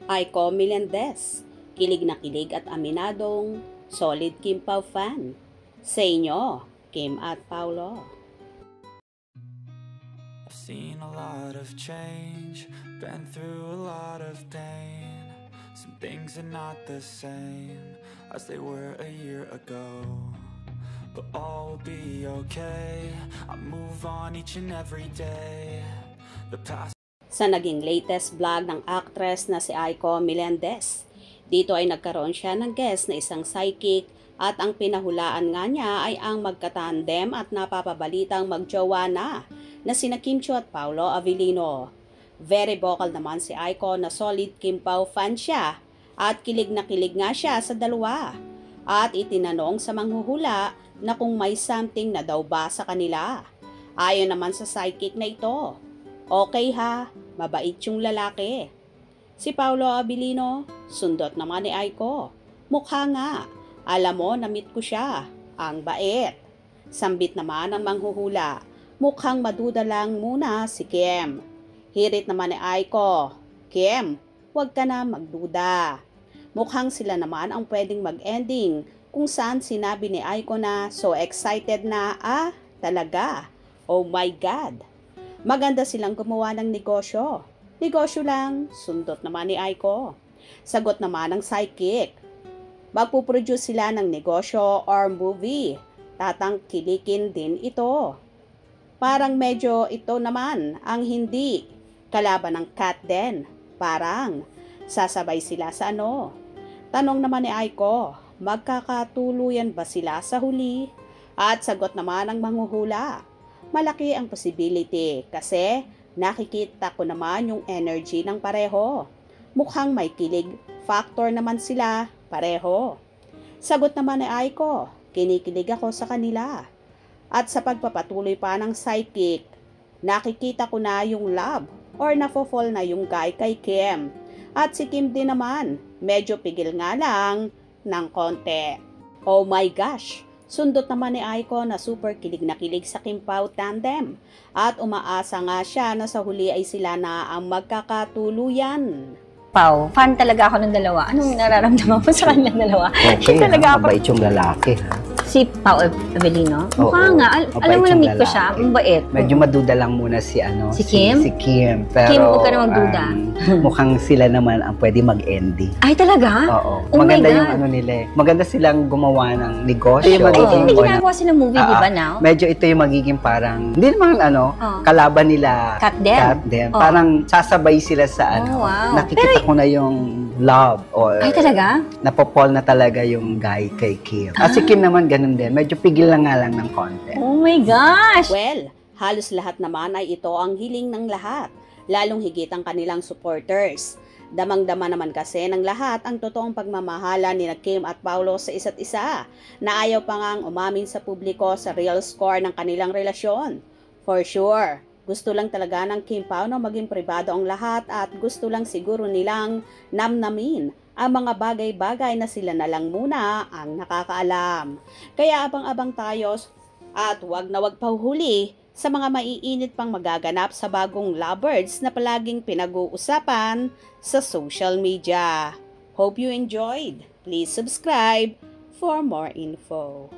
Aiko Melendez, kilig na kilig at aminadong solid Kim Pao fan. Sa inyo, Kim at Paulo. I've seen a lot of change, been through a lot of pain. Some things are not the same as they were a year ago, but all will be okay. I move on each and every day. The past. Sa naging latest vlog ng actress na si Aiko Melendez, dito ay nagkaroon siya ng guest na isang psychic at ang pinahulaan nga niya ay ang magkatandem at napapabalitang magjowa na sina Kim Chiu at Paolo Avellino. Very vocal naman si Aiko na solid Kim Pao fan siya at kilig na kilig nga siya sa dalawa. At itinanong sa manghuhula na kung may something na daw ba sa kanila. Ayon naman sa psychic na ito, okay ha, mabait yung lalaki. Si Paolo Avellino, sundot naman ni Aiko. Mukha nga, alam mo na-meet ko siya, ang bait. Sambit naman ang manghuhula, mukhang maduda lang muna si Kim. Hirit naman ni Aiko, Kim, huwag ka na magduda. Mukhang sila naman ang pwedeng mag-ending kung saan sinabi ni Aiko na so excited na, talaga, oh my God. Maganda silang gumawa ng negosyo. Negosyo lang, sundot naman ni Aiko. Sagot naman ng psychic. Magpuproduce sila ng negosyo or movie. Tatangkilikin din ito. Parang medyo ito naman ang hindi. Kalaban ng cat din. Parang sasabay sila sa ano. Tanong naman ni Aiko, magkakatuluyan ba sila sa huli? At sagot naman ng manghuhula. Malaki ang possibility kasi nakikita ko naman yung energy ng pareho. Mukhang may kilig factor naman sila pareho. Sagot naman ni Aiko, kinikilig ako sa kanila. At sa pagpapatuloy pa ng psychic, nakikita ko na yung love or nafo-fall na yung guy kay Kim. At si Kim din naman, medyo pigil nga lang ng konti. Oh my gosh! Sundot naman ni Aiko na super kilig na kilig sa Kim Pao tandem at umaasa nga siya na sa huli ay sila na ang magkakatuluyan. Pao, fan talaga ako ng dalawa. Anong nararamdaman mo sa kanilang dalawa? Okay, talaga mabait yung lalaki. Si Pao Avellino? Mukha nga. Alam mo, na-meet ko siya. Mabait. Medyo maduda lang muna si Kim? Si Kim. Pero, Kim, huwag ka na magduda. Mukhang sila naman ang pwede mag-ending. Ay, talaga? Oo. Oh maganda yung ano nila. Maganda silang gumawa ng negosyo. Hindi ginagawa silang movie, di ba now? Medyo ito yung magiging parang, hindi naman kalaban nila. Cut them. Parang sasabay sila sa wow. Nakikita ko na yung love. Ay, talaga? Napopol na talaga yung guy kay Kim. At si Kim naman ganun din. Medyo pigil lang nga lang ng konti. Oh my gosh! Well, halos lahat naman ay ito ang hiling ng lahat. Lalong higit ang kanilang supporters. Damang-dama naman kasi ng lahat ang totoong pagmamahala ni Kim at Paolo sa isa't isa, na ayaw pa ngang umamin sa publiko sa real score ng kanilang relasyon. For sure, gusto lang talaga ng Kim Pao na maging pribado ang lahat at gusto lang siguro nilang namnamin ang mga bagay-bagay na sila na lang muna ang nakakaalam. Kaya abang-abang tayo at wag na wag pahuhuli sa mga maiinit pang magaganap sa bagong lovebirds na palaging pinag-uusapan sa social media. Hope you enjoyed. Please subscribe for more info.